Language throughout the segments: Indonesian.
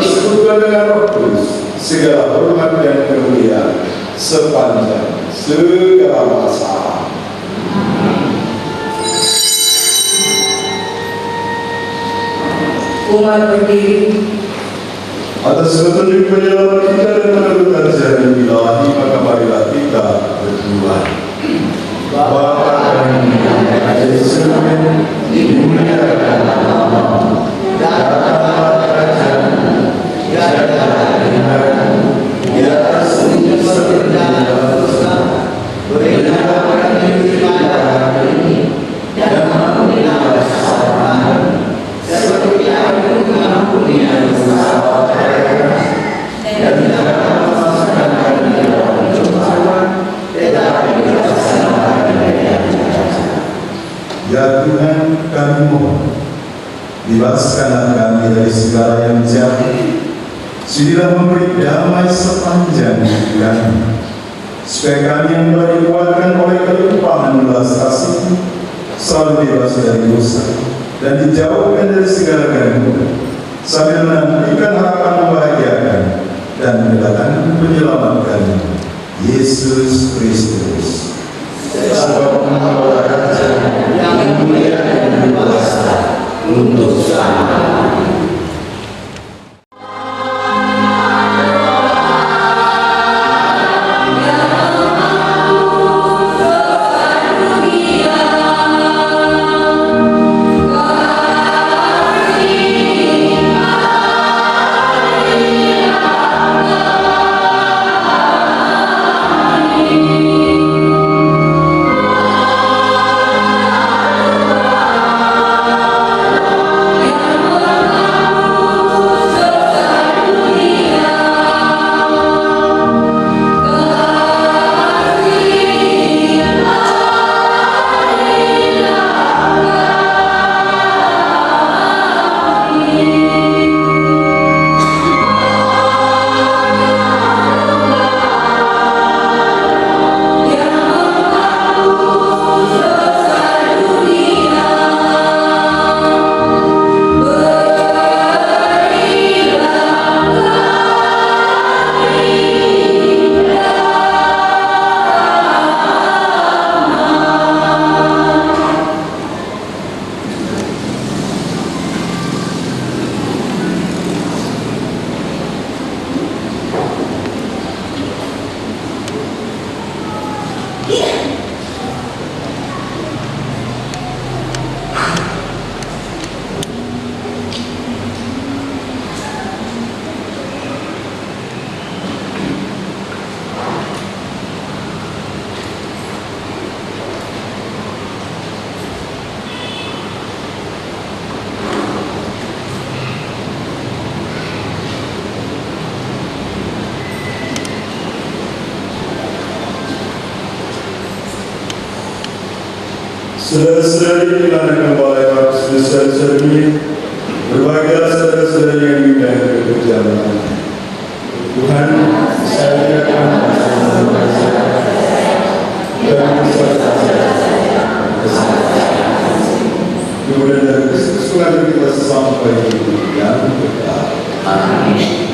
persekutuan dengan Roh Kudus, segala hormat dan kemuliaan sepanjang segala masa. Umat berdiri. Atas petunjuk penyelamat kita dan meneguhkan jalan ilahi, maka marilah kita berdoa. Bapa kami yang ada di surga, dimuliakan namamu, datanglah kerajaanmu, jadilah kehendakmu di atas bumi seperti di atas. Berilah kami rezeki hari ini, dan ampunilah kesalahan seperti kami mengampuni yang bersalah kepada kami, dan jangan memasukkan kami ke dalam pencobaan, tetapi bebaskanlah dari yang jahat. Ya Tuhan, kami mohon, bebaskanlah kami dari segala yang jahat. Sudilah memberi damai sepanjang hidup kami, supaya kami yang telah dikuatkan oleh kelimpahan belas kasih selalu bebas dari dosa dan dijauhkan dari segala gangguan, sambil menantikan harapan membahagiakan dan kedatangan penyelamat kami, Yesus Kristus. Sebab Engkau Raja yang mulia dan berkuasa untuk selamanya. Saudara-saudari yang dilakukan oleh waktu saudara ini, berbahagialah saudara-saudari yang diundang ke perjalanan. Tuhan, saya akan dan beserta kemudian dari Kristus mengatur kita sampai hidup yang kekal. Amin.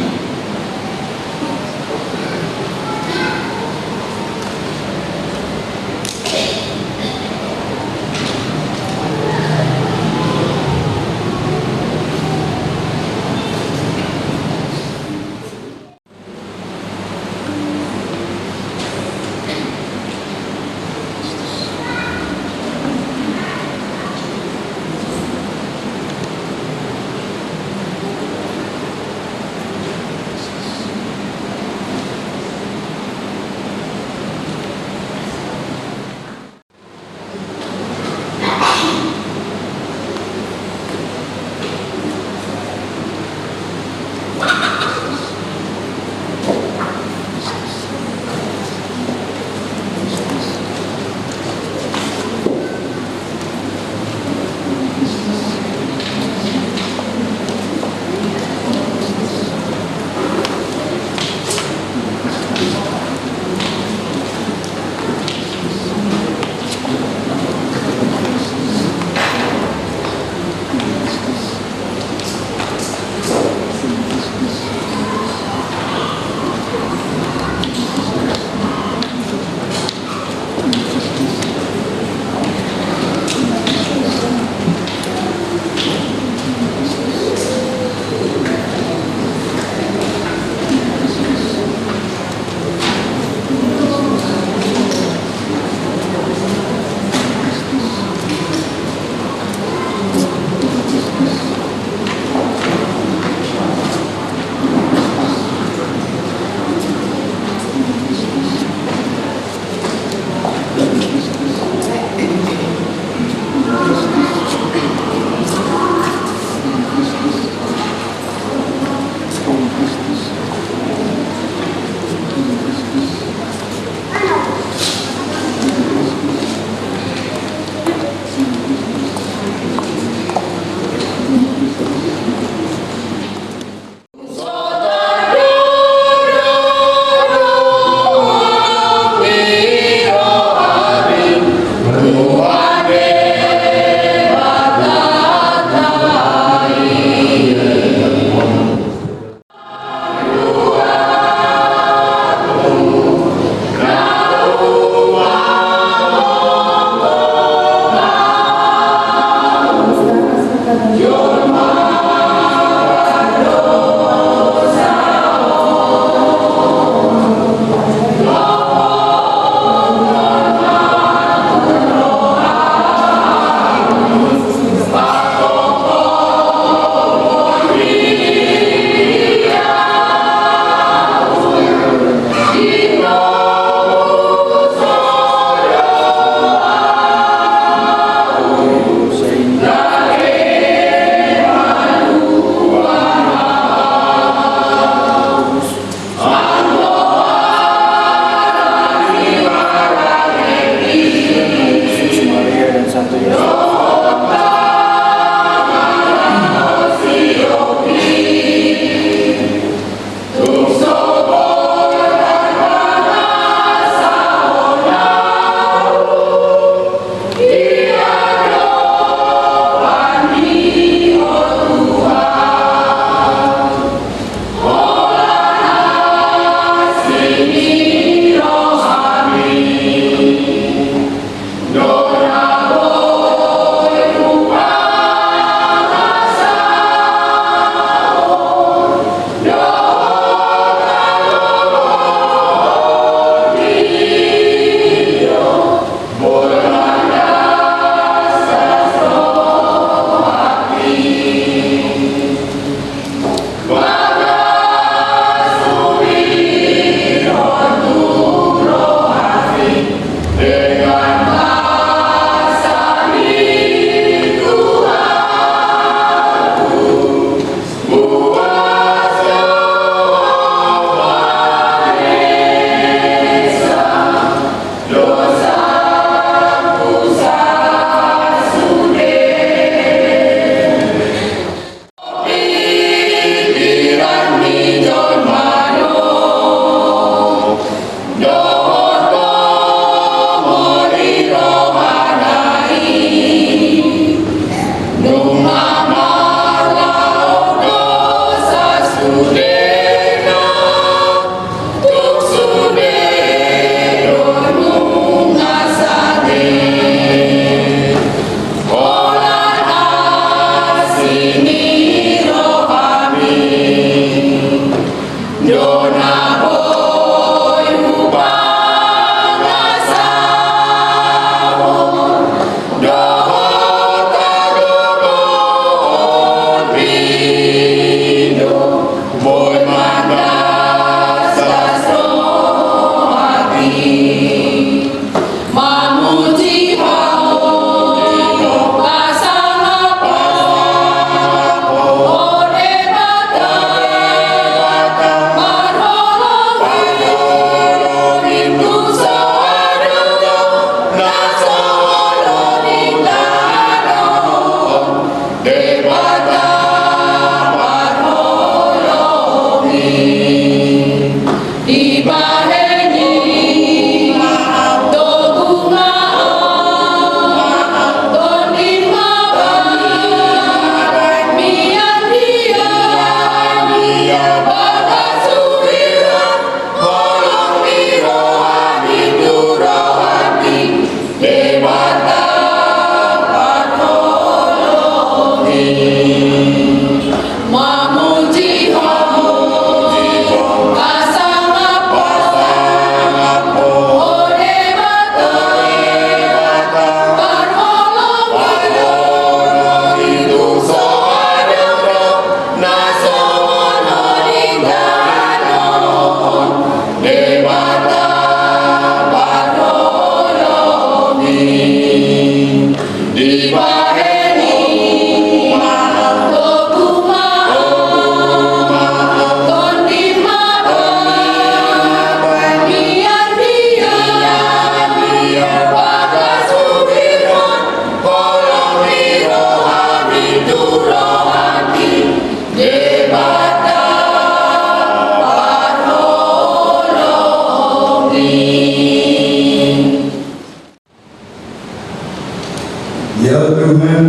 Ya Tuhan,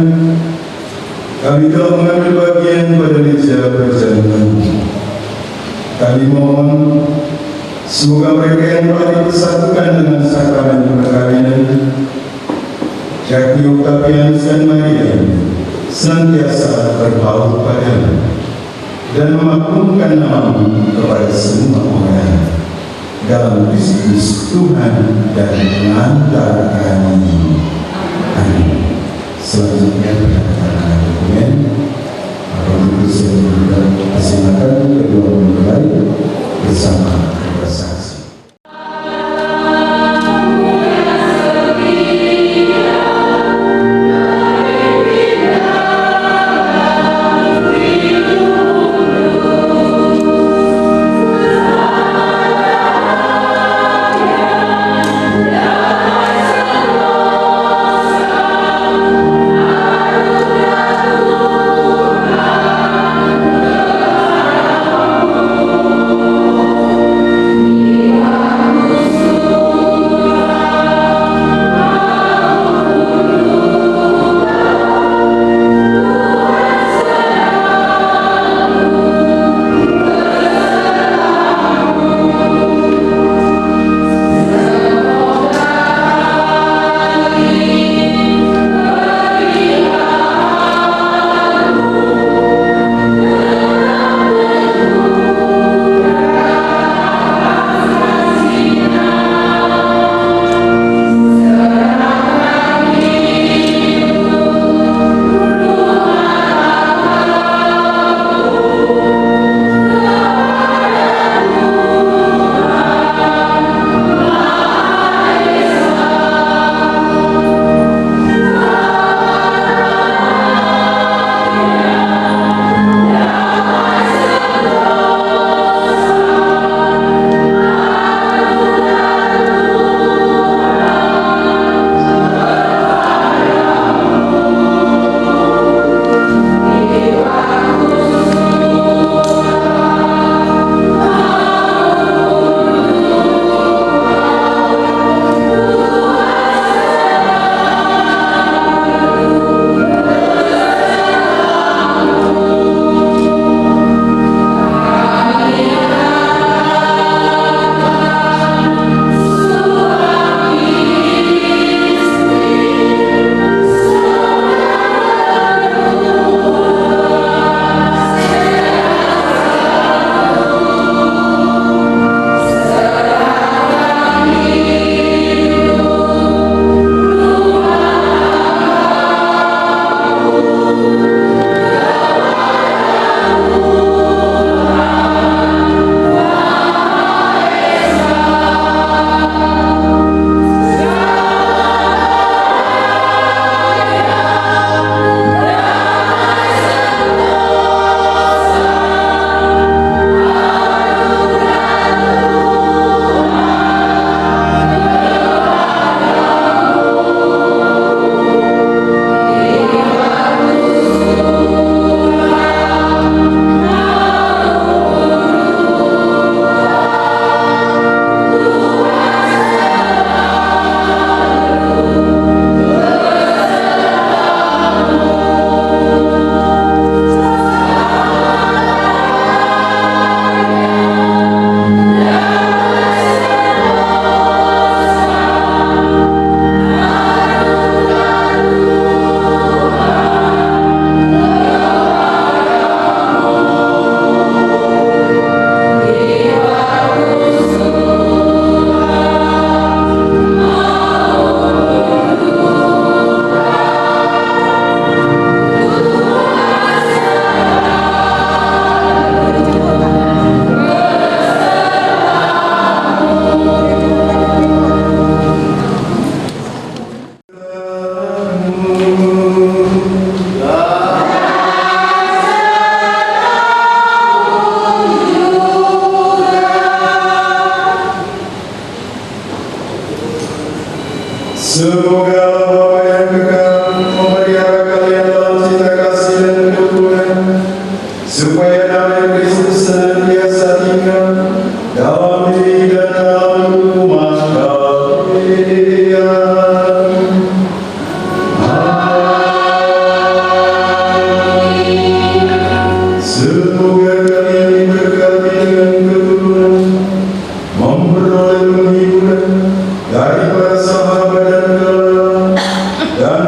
kami telah mengambil bagian pada meja perjamuan. Kami mohon semoga mereka yang telah dipersatukan dengan sakramen perkawinan, Jaki Octavianus dan Maria, senantiasa berbaur padamu dan memaklumkan namamu kepada semua orang dalam Kristus Tuhan dan antara kami. Amin. Selanjutnya penandatanganan dokumen. Bapak Ibu sekalian, persilakan kedua mempelai bersama kedua saksi. Amin.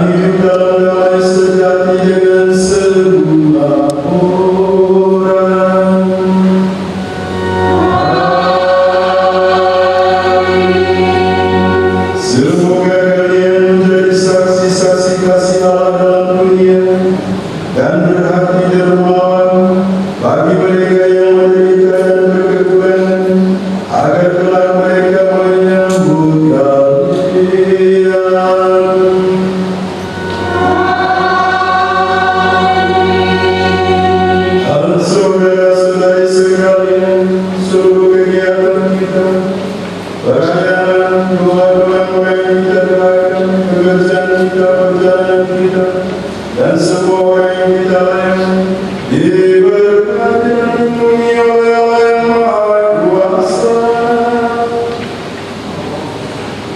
hidup dalam damai sejati dengan semua orang. Semoga kalian menjadi saksi-saksi kasih Allah dalam dunia dan berhati dermawan bagi mereka yang menderita dan berkekurangan, agar kelak mereka menyambut kalian. Halo saudara-saudari sekalian, seluruh kegiatan kita, perayaan doa-doa yang kita doakan, pekerjaan kita, perjalanan kita, dan semua orang yang kita layani, diberkati dan dilindungi oleh Allah yang Maha Kuasa.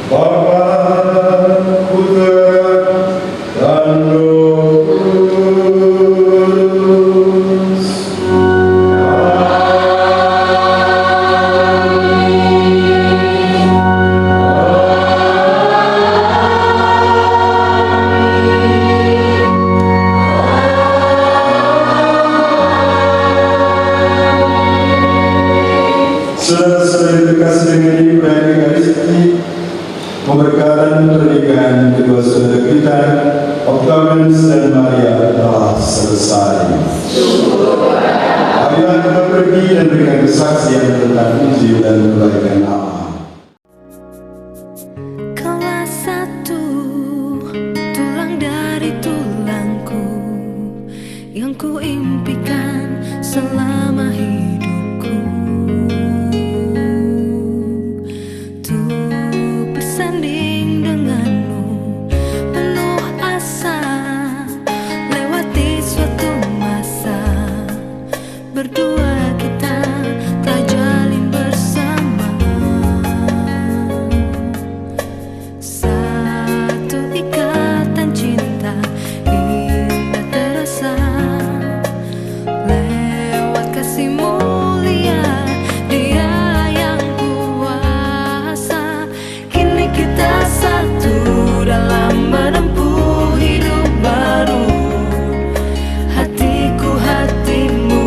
Bapa, Putra, dan Roh Kudus. Saudara-saudari terkasih, dengan ini perayaan Ekaristi pemberkatan pernikahan kedua saudara kita, Octavianus dan Maria, telah selesai. Marilah kita pergi dan berikan kesaksian tentang Injil dan kebaikan Allah. Kaulah satu tulang dari tulangku, yang ku impikan selama hidupku, untuk bersanding denganmu, penuh asa, lewati suatu masa, berdua kita telah jalin bersama. Satu ikatan cinta indah terasa, lewat kasih mulia Dia yang kuasa. Kini kita satu dalam menempuh hidup baru. Hatiku hatimu,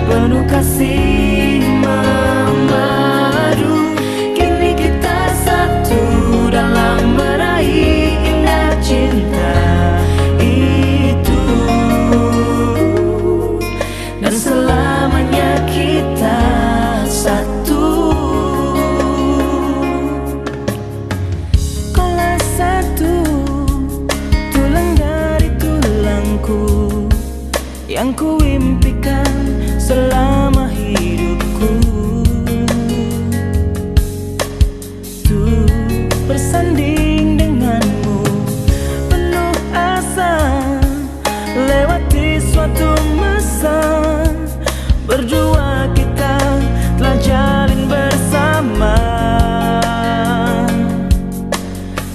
penuh kasih memadu. Kini kita satu dalam meraih indah cinta itu, dan selamanya kita satu. Kaulah satu tulang dari tulangku, yang ku impikan selama hidupku, untuk bersanding denganmu, penuh asa, lewati suatu masa, berdua kita telah jalin bersama.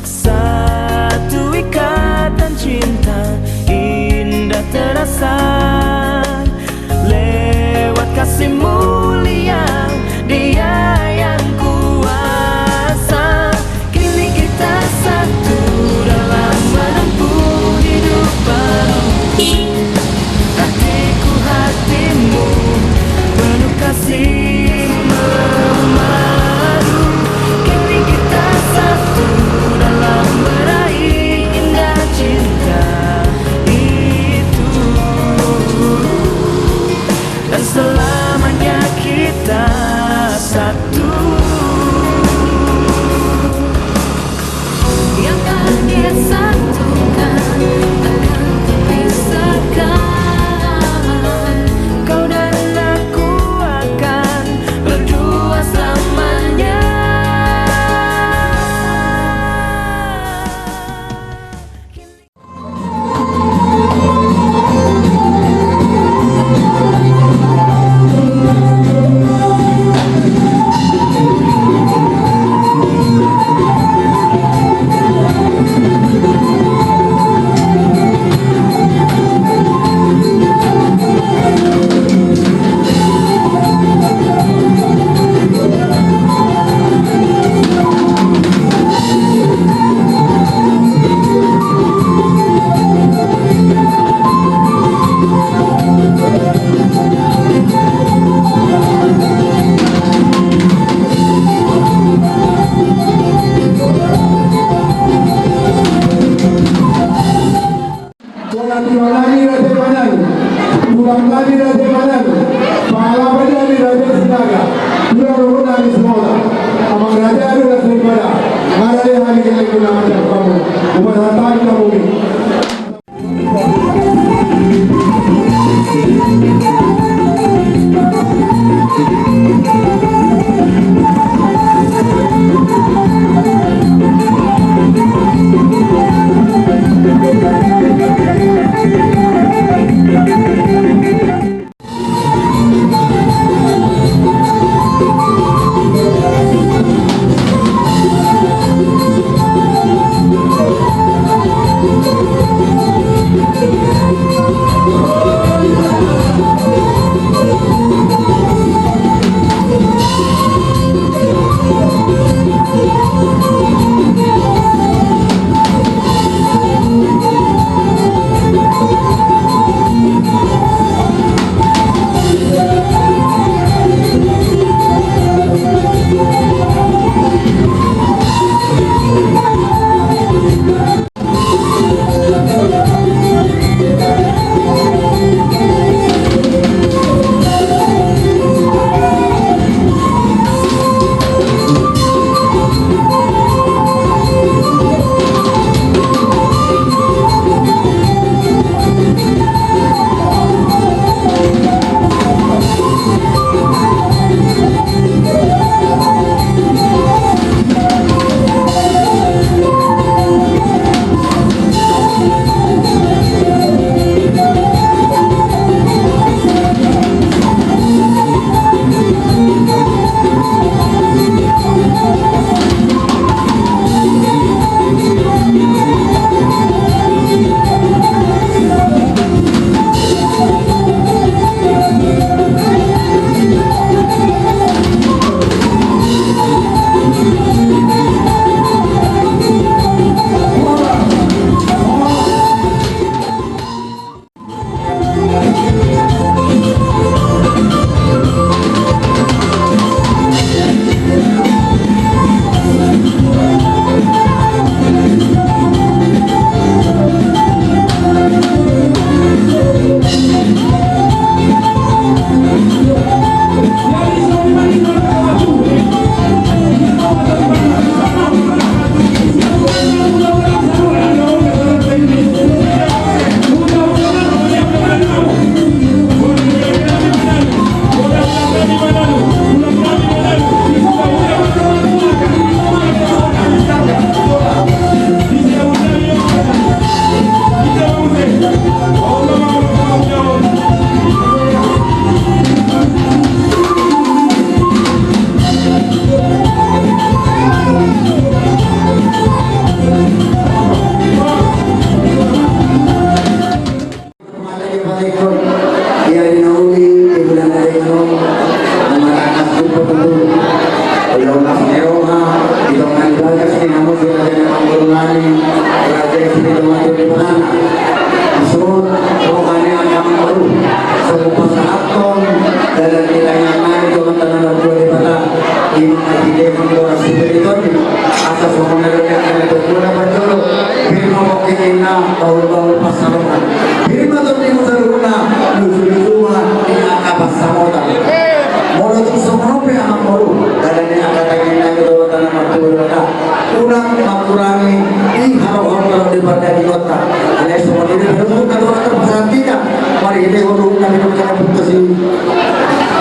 Satu ikatan cinta indah terasa, Tiwanani Raja Manan, Bulangkani Raja Manan, Palapajani Raja Sinaga, Bulangkani semua. Amang Raja adalah daripada hari hari kita gunakan kamu, umat hati kamu ini.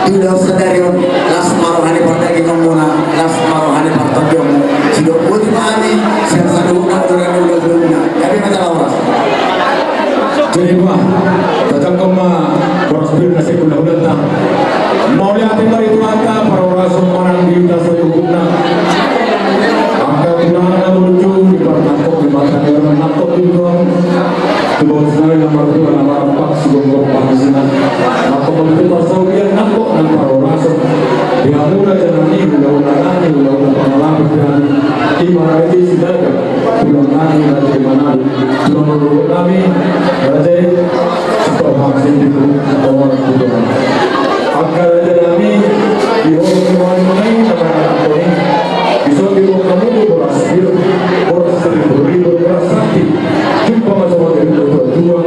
Tidak sadari las marohani partai komuna las marohani partai yang sudah buat kami siapa saduna orang udah belumnya tapi masalah orang jadi mah datang ke mah boros bir nasi kuda tang mau lihat mari itu angka para orang semua di dasar hukumnya angka kunangan lucu di perangkap di mata orang nakut di luar di bawah sana nomor 2 nomor 4 sebelum pangsinan nakut itu pasaunya nakut dan para orang di amura janani undang-undang pengalaman dan ibarat itu sudah undang-undang dari mana menurut kami berarti sebuah vaksin itu nomor 2 agar janani di orang lain dengan ini bisa dibuka kamu boros bir boros beri boros sakti jumpa sama dengan dua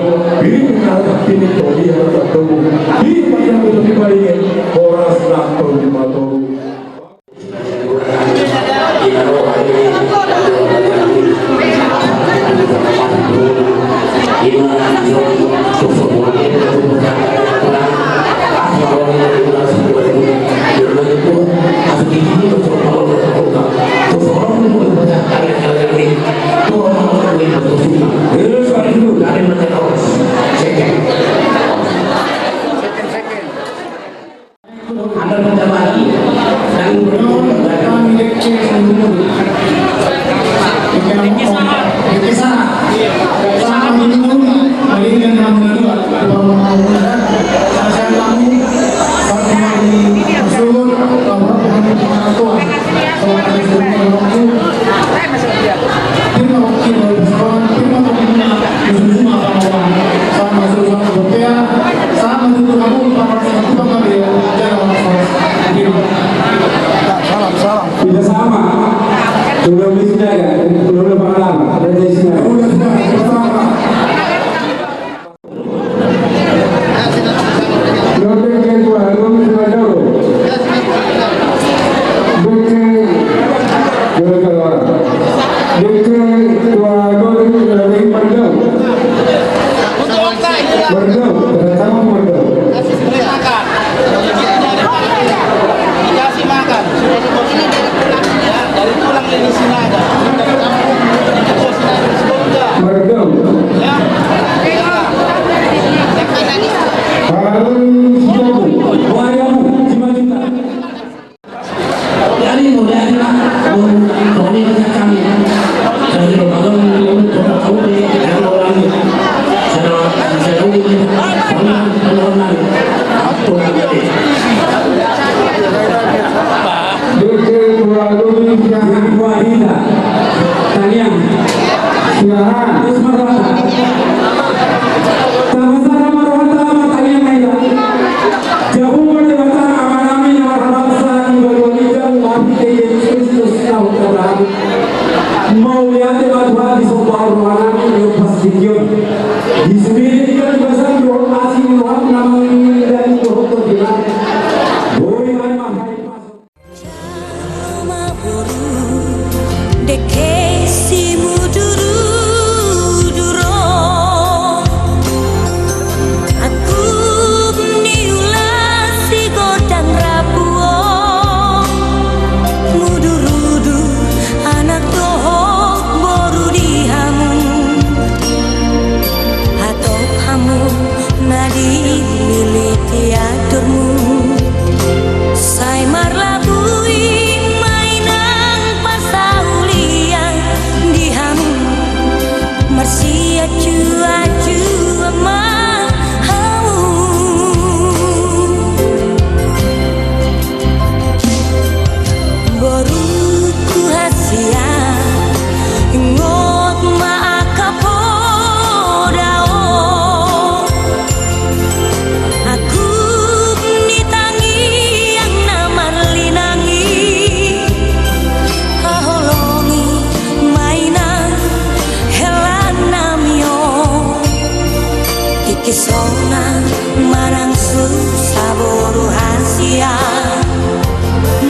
Kisona marang saboro hasia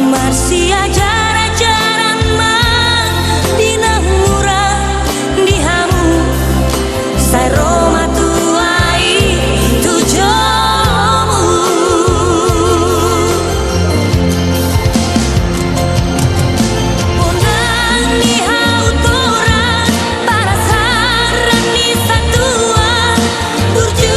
Marsia jara-jaran mang dina murah dihamu Sai Roma tuai tujomu Undang di hautoran para saran di satua Burju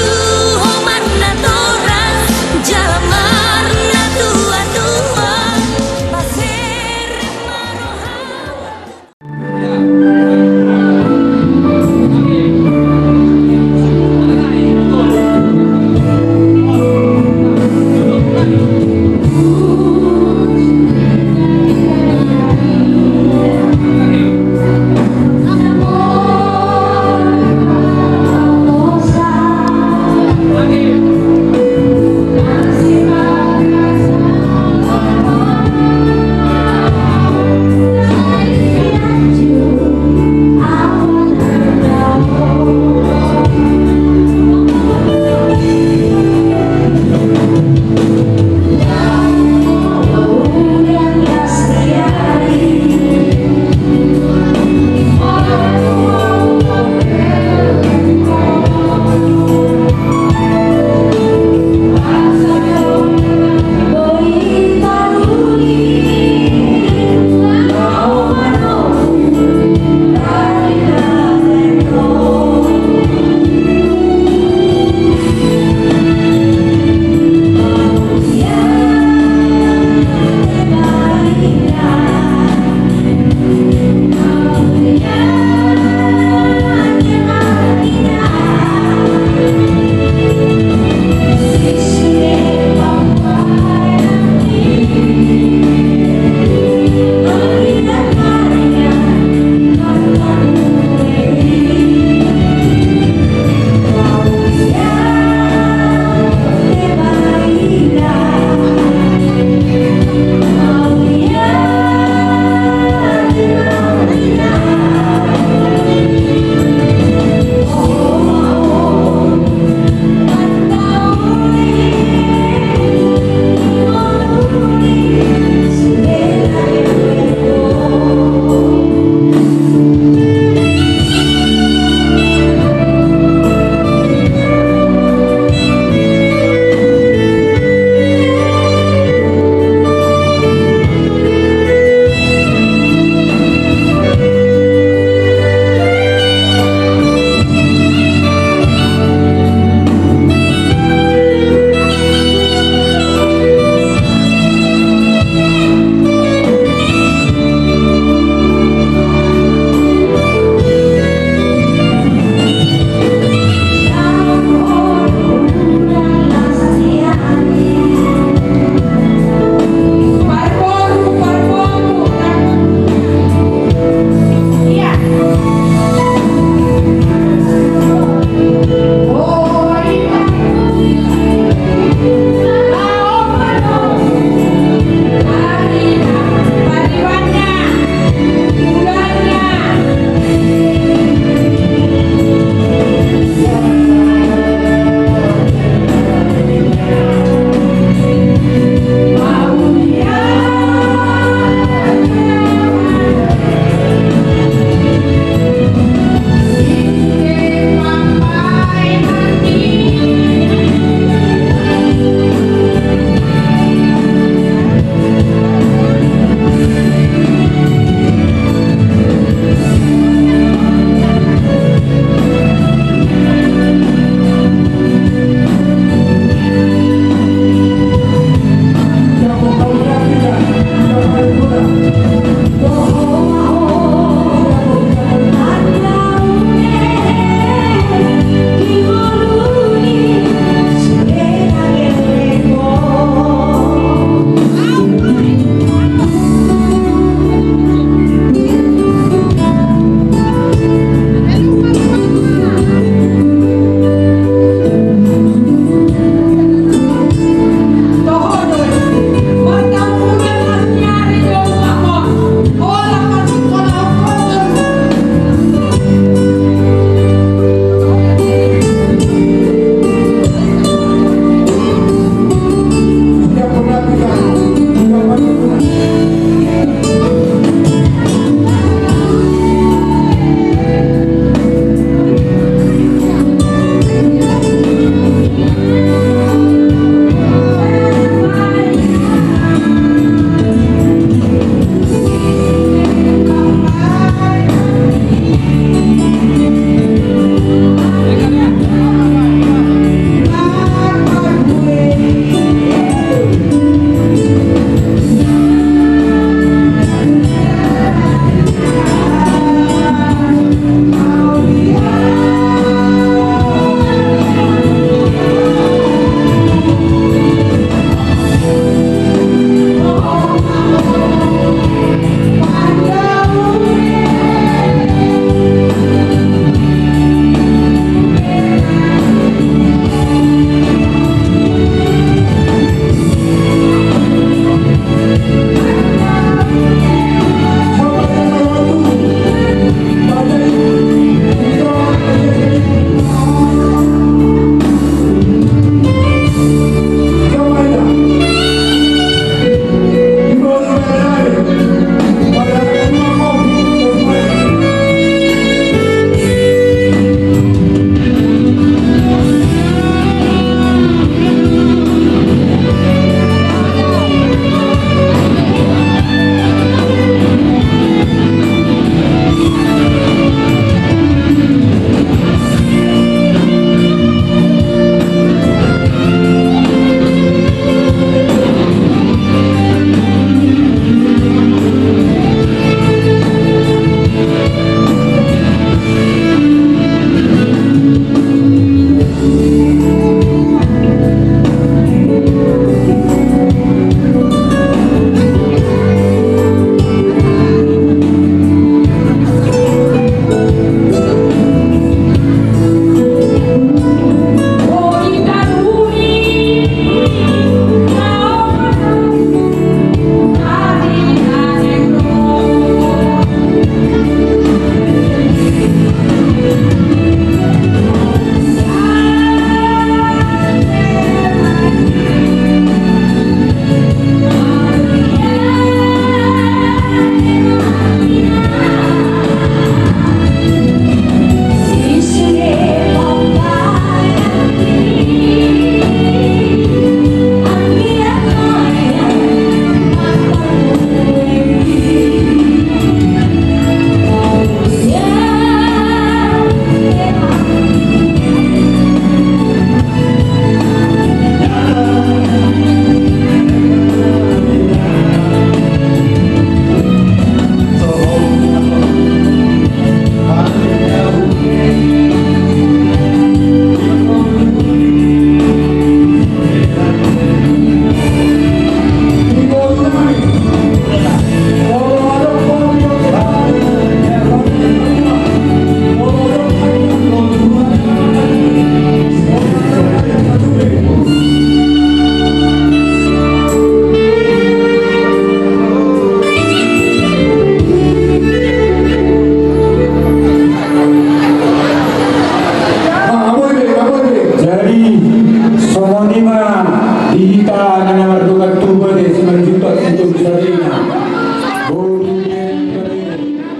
Sononima Dita na namardugan tuba de simanjuta untuk sarina.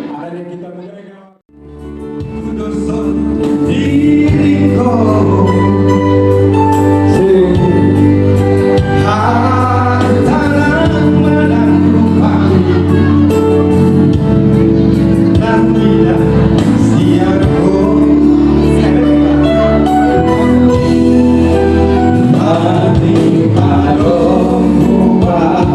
Ada kita mendengar diriku tanah menangguhkan dan tidak siapku mati kalau mubah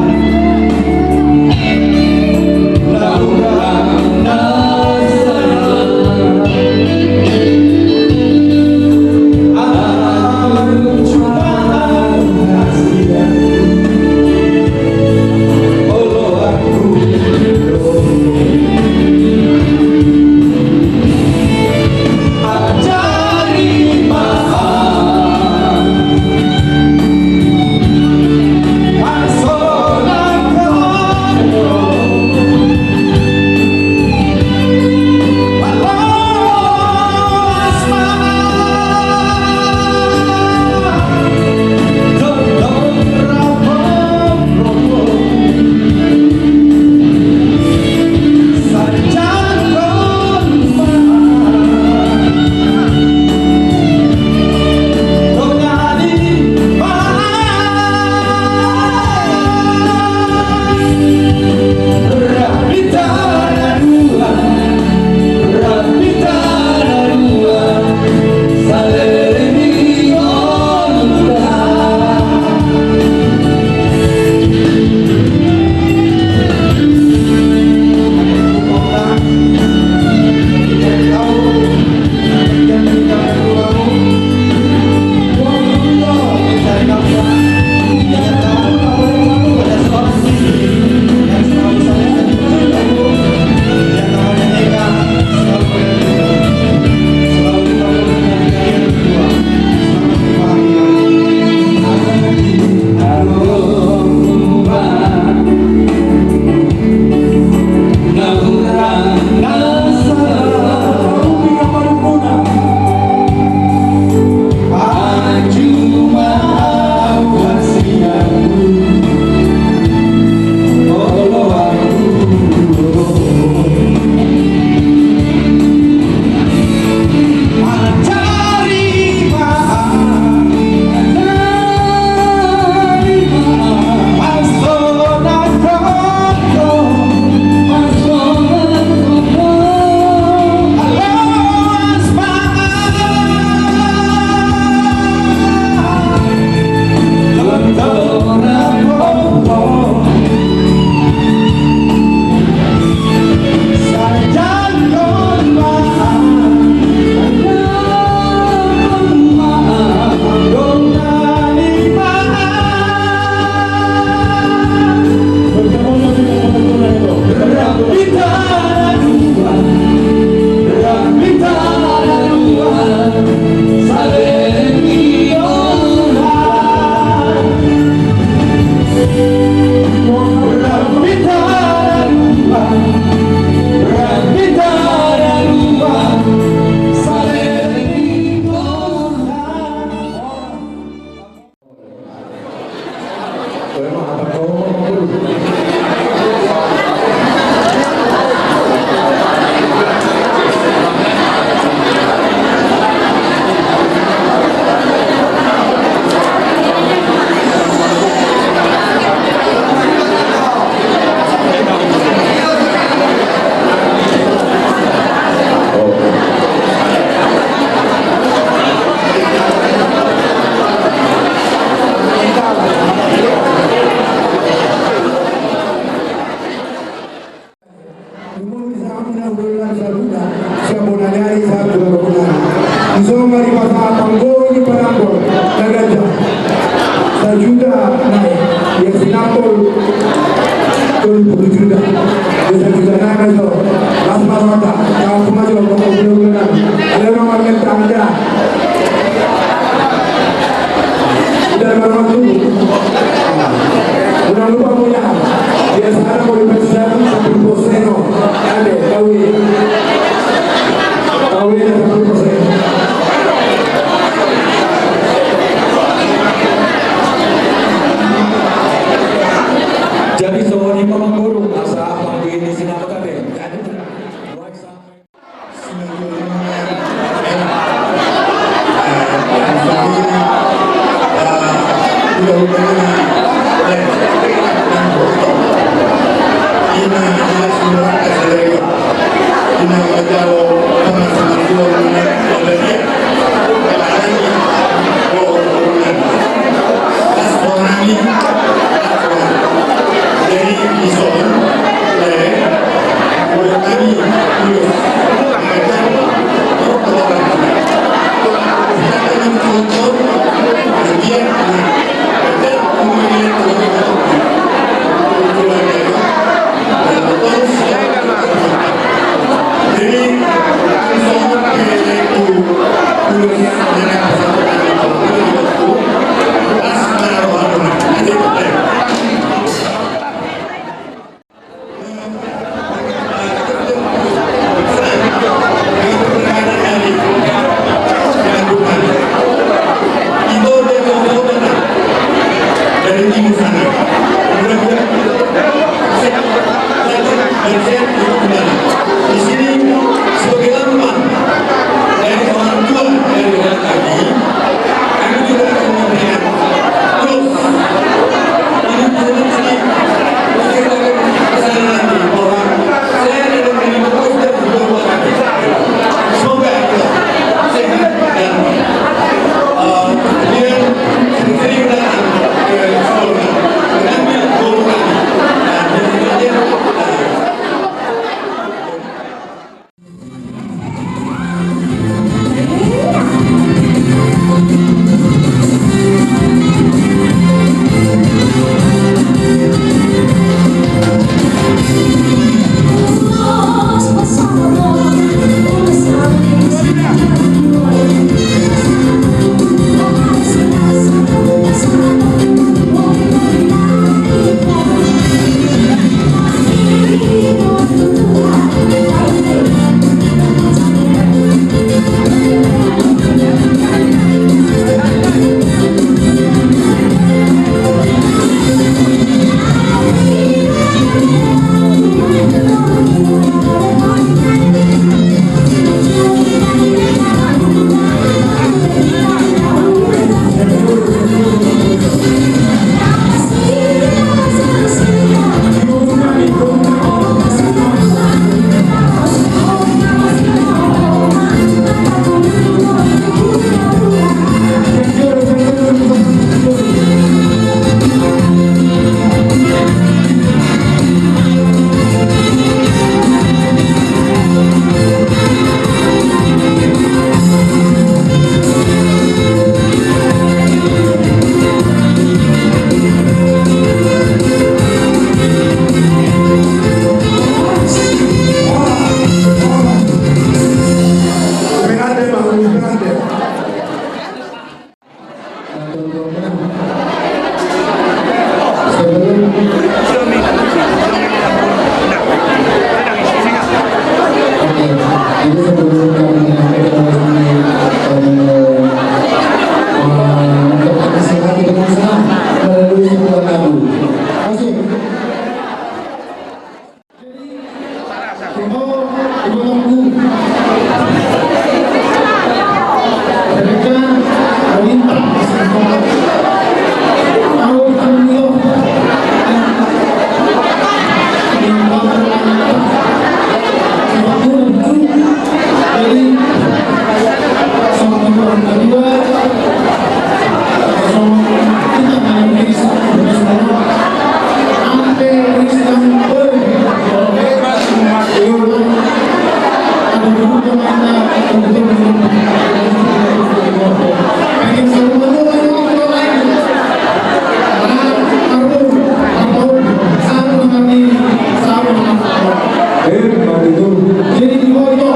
Jadi di bawah itu,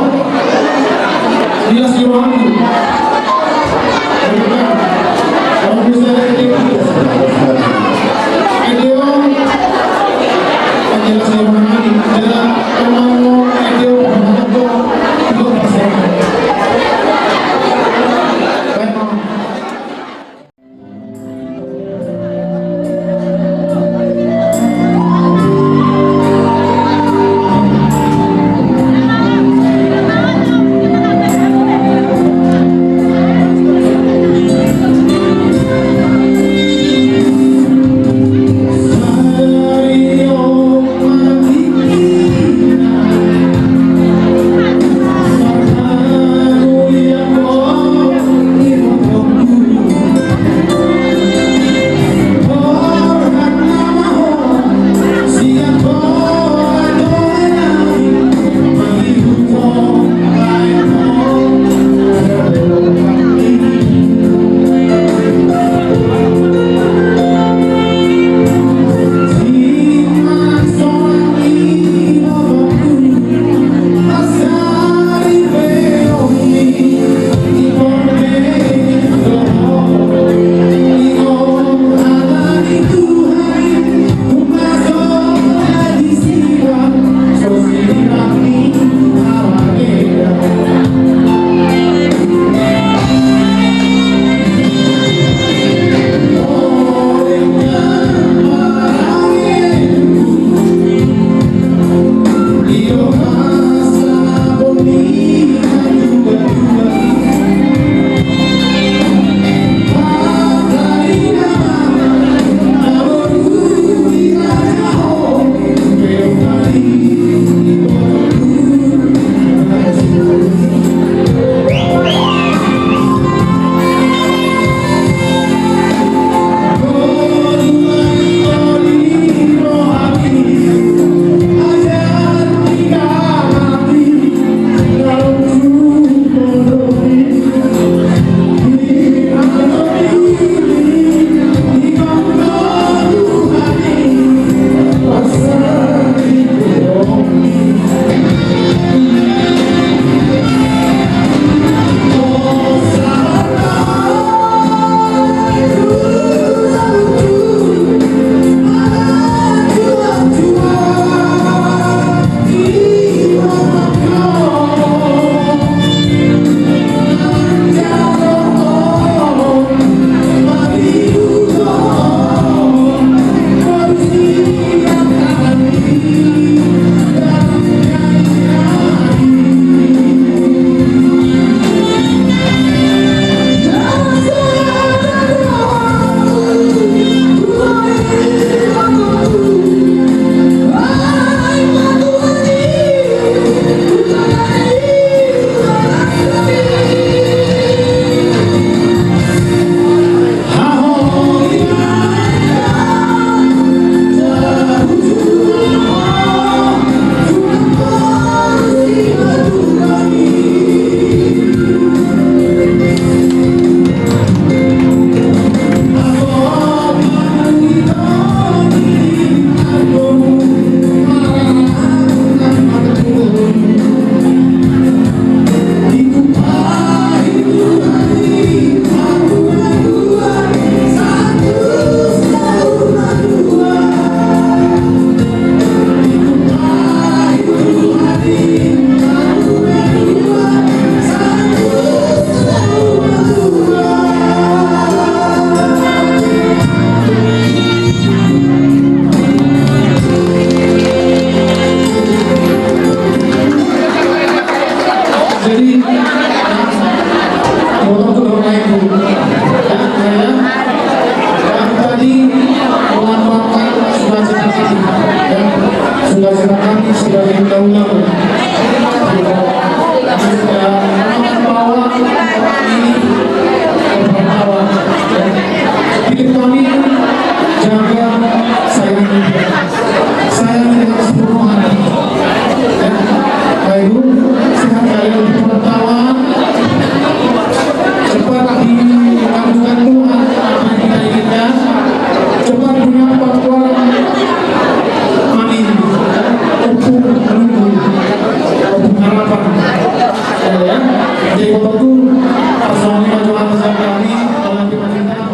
dia siapa? Bapak Ibu. Ya, yang tadi melambangkan sukacita kami, ya, sukacita kami sudah didahului. Membawa ini membawa hidup kami, jaga sayangi dengan seluruh hati. Ya, Bapak Ibu, sehat kalian bertawa, cepat dikabulkan Tuhan apa yang kita inginkan, cepat punya kemampuan amin untuk menunggu harapan. Ya, jadi Bapakku, Assalamualaikum warahmatullahi wabarakatuh.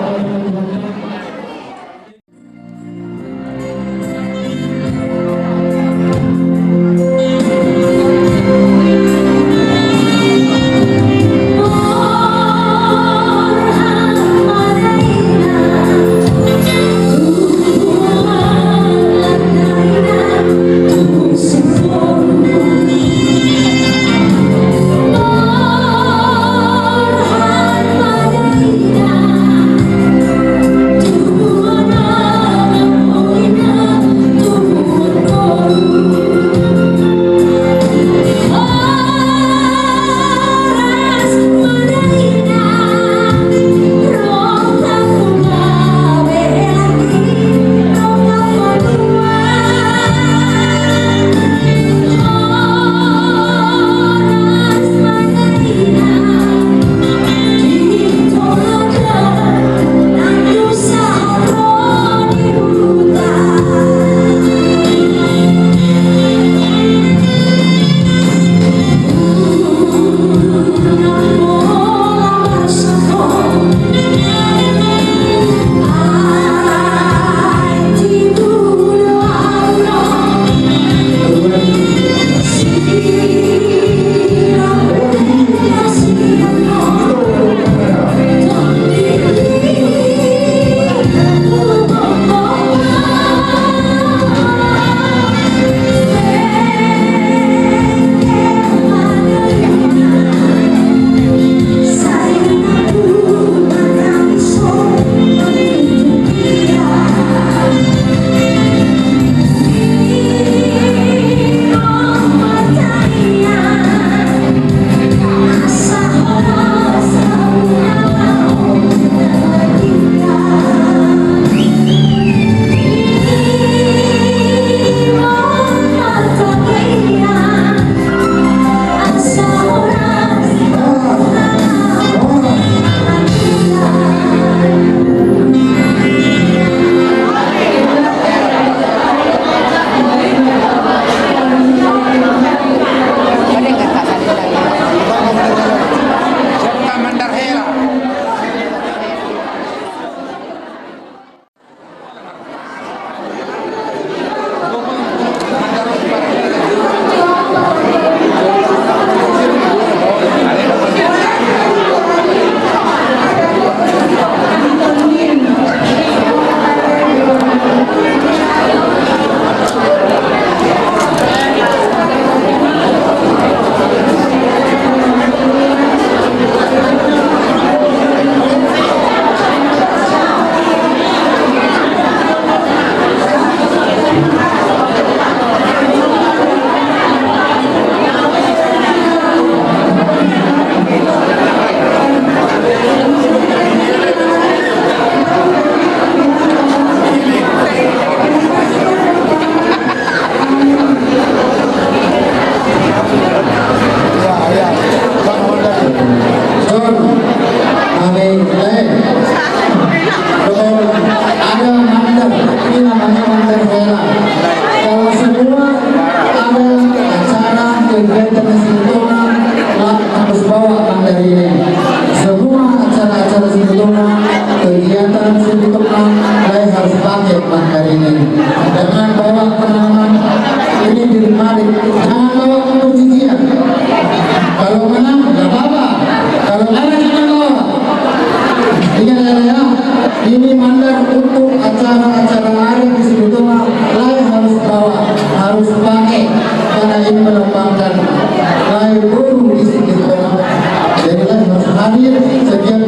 hadir setiap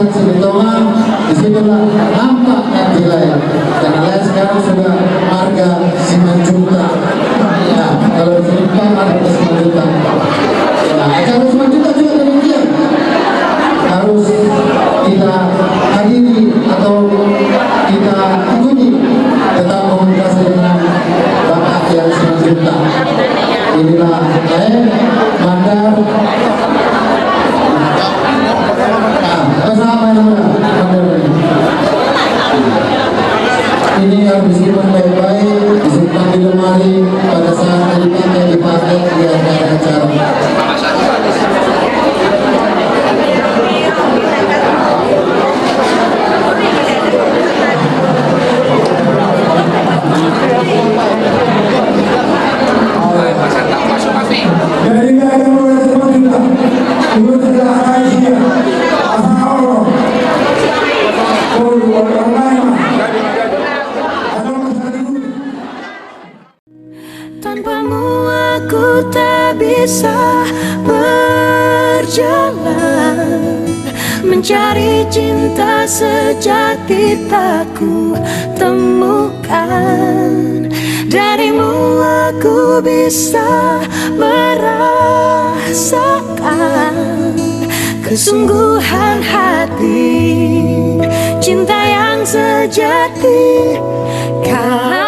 Ustadz Silitonga, disitulah nampak nilai. Dan nilai sekarang sudah harga 9 juta. Ya, kalau di sini harga 9 juta. Nah, acara 9 juta juga demikian. Harus kita hadiri atau kita ikuti tetap komunikasi dengan bapak yang 9 juta. Inilah Mandar. Bersama ini harus disimpan baik-baik, disimpan di lemari pada saat dipakai di acara-acara. Jadi nggak ada mulai 10 juta. Ibu sudah rahasia. Asal Allah. Orang lain. Tanpamu aku tak bisa berjalan, mencari cinta sejati tak ku temukan. Darimu aku bisa merasakan kesungguhan hati, cinta yang sejati. Kau